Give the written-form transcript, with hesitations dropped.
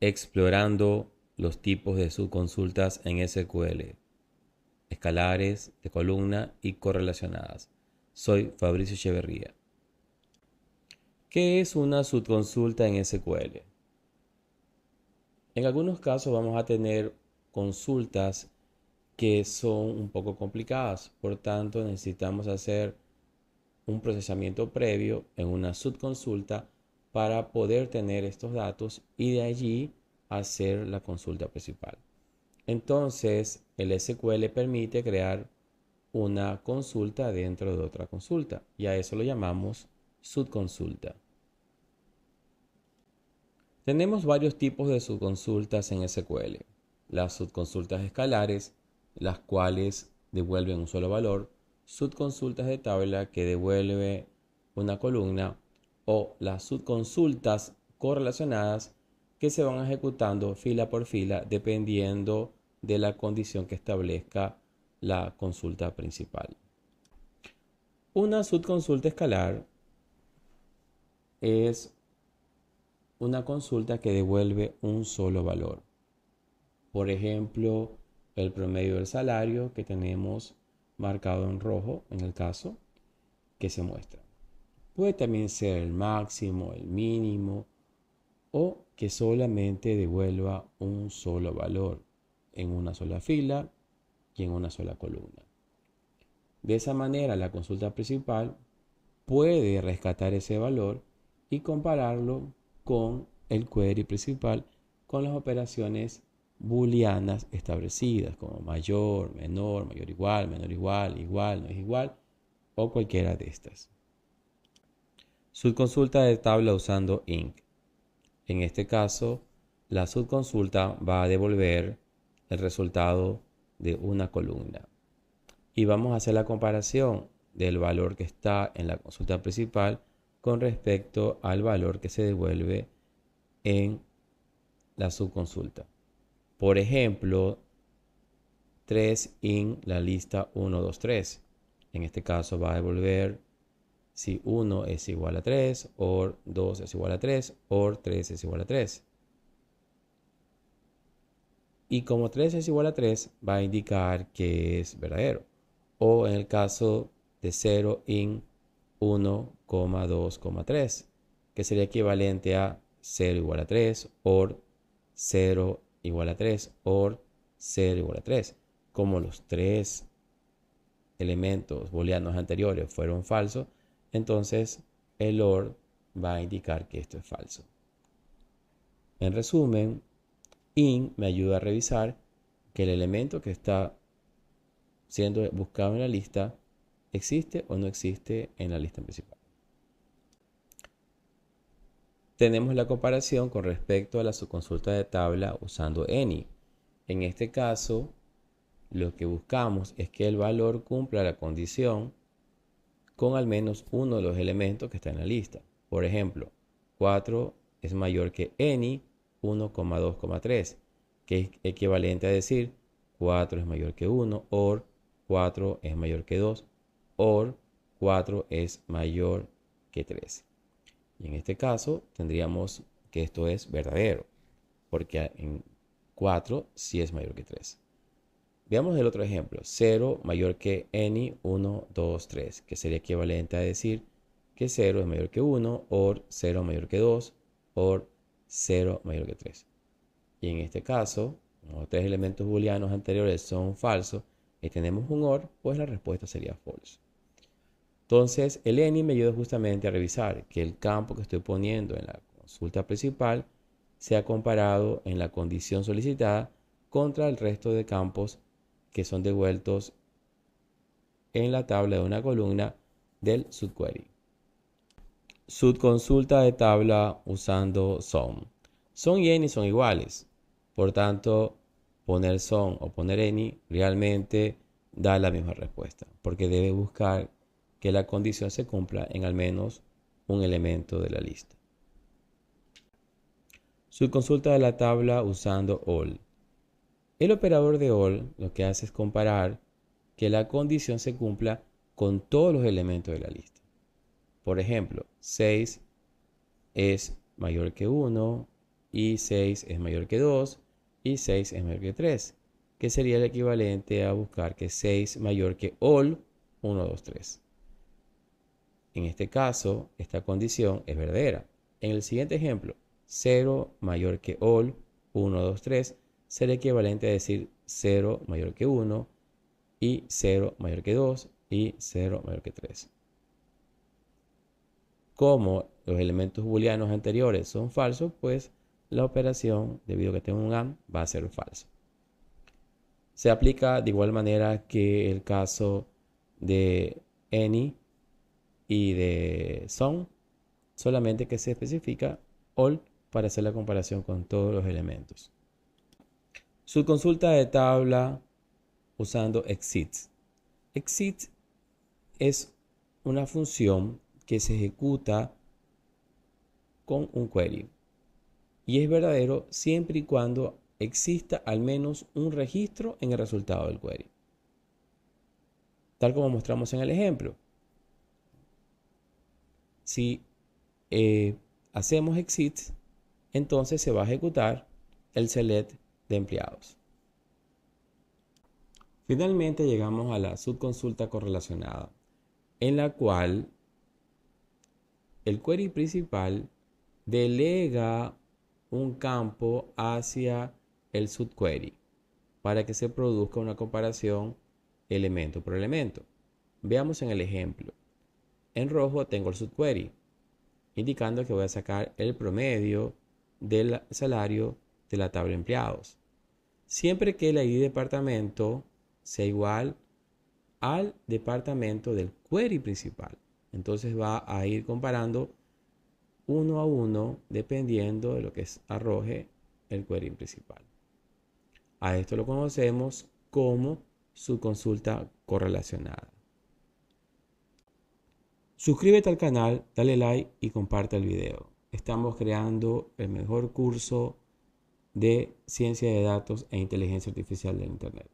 explorando los tipos de subconsultas en SQL, escalares, de columna y correlacionadas. Soy Fabricio Echeverría. ¿Qué es una subconsulta en SQL? En algunos casos vamos a tener consultas que son un poco complicadas, por tanto necesitamos hacer un procesamiento previo en una subconsulta para poder tener estos datos y de allí hacer la consulta principal. Entonces, el SQL permite crear una consulta dentro de otra consulta y a eso lo llamamos subconsulta. Tenemos varios tipos de subconsultas en SQL. Las subconsultas escalares, las cuales devuelven un solo valor, subconsultas de tabla que devuelve una columna o las subconsultas correlacionadas que se van ejecutando fila por fila dependiendo de la condición que establezca la consulta principal. Una subconsulta escalar es una consulta que devuelve un solo valor. Por ejemplo, el promedio del salario que tenemos marcado en rojo en el caso que se muestra. Puede también ser el máximo, el mínimo o que solamente devuelva un solo valor en una sola fila y en una sola columna. De esa manera, la consulta principal puede rescatar ese valor y compararlo con el query principal con las operaciones booleanas establecidas como mayor, menor, mayor igual, menor igual, igual, no es igual o cualquiera de estas. Subconsulta de tabla usando INC. En este caso, la subconsulta va a devolver el resultado de una columna. Y vamos a hacer la comparación del valor que está en la consulta principal con respecto al valor que se devuelve en la subconsulta. Por ejemplo, 3 in la lista 1, 2, 3. En este caso va a devolver si 1 es igual a 3, or 2 es igual a 3, or 3 es igual a 3. Y como 3 es igual a 3, va a indicar que es verdadero. O en el caso de 0 in 1,2,3, que sería equivalente a 0 igual a 3, or 0 igual a 3, or 0 igual a 3. Como los tres elementos booleanos anteriores fueron falsos, entonces el or va a indicar que esto es falso. En resumen, in me ayuda a revisar que el elemento que está siendo buscado en la lista existe o no existe en la lista principal. Tenemos la comparación con respecto a la subconsulta de tabla usando any. En este caso, lo que buscamos es que el valor cumpla la condición con al menos uno de los elementos que está en la lista. Por ejemplo, 4 es mayor que any 1,2,3, que es equivalente a decir 4 es mayor que 1, or 4 es mayor que 2, or 4 es mayor que 3. Y en este caso tendríamos que esto es verdadero, porque en 4 sí es mayor que 3. Veamos el otro ejemplo. 0 mayor que any 1, 2, 3, que sería equivalente a decir que 0 es mayor que 1, or 0 mayor que 2, or 0 mayor que 3. Y en este caso, como los tres elementos booleanos anteriores son falsos y tenemos un or, pues la respuesta sería false. Entonces, el any me ayuda justamente a revisar que el campo que estoy poniendo en la consulta principal sea comparado en la condición solicitada contra el resto de campos que son devueltos en la tabla de una columna del subquery. Subconsulta de tabla usando SOM. SOM y any son iguales. Por tanto, poner SOM o poner any realmente da la misma respuesta, porque debe buscar que la condición se cumpla en al menos un elemento de la lista. Subconsulta de la tabla usando all. El operador de all lo que hace es comparar que la condición se cumpla con todos los elementos de la lista. Por ejemplo, 6 es mayor que 1 y 6 es mayor que 2 y 6 es mayor que 3, que sería el equivalente a buscar que 6 mayor que all 1, 2, 3. En este caso, esta condición es verdadera. En el siguiente ejemplo, 0 mayor que all 1, 2, 3 será equivalente a decir 0 mayor que 1 y 0 mayor que 2 y 0 mayor que 3. Como los elementos booleanos anteriores son falsos, pues la operación, debido a que tengo un AND, va a ser falso. Se aplica de igual manera que el caso de any y de some, solamente que se especifica all para hacer la comparación con todos los elementos. Subconsulta de tabla usando exit. Exit es una función que se ejecuta con un query y es verdadero siempre y cuando exista al menos un registro en el resultado del query, tal como mostramos en el ejemplo. Si hacemos exit, entonces se va a ejecutar el select de empleados. Finalmente llegamos a la subconsulta correlacionada, en la cual el query principal delega un campo hacia el subquery para que se produzca una comparación elemento por elemento. Veamos en el ejemplo. En rojo tengo el subquery, indicando que voy a sacar el promedio del salario de la tabla de empleados. Siempre que el ID departamento sea igual al departamento del query principal. Entonces va a ir comparando uno a uno dependiendo de lo que arroje el query principal. A esto lo conocemos como subconsulta correlacionada. Suscríbete al canal, dale like y comparte el video. Estamos creando el mejor curso de ciencia de datos e inteligencia artificial del Internet.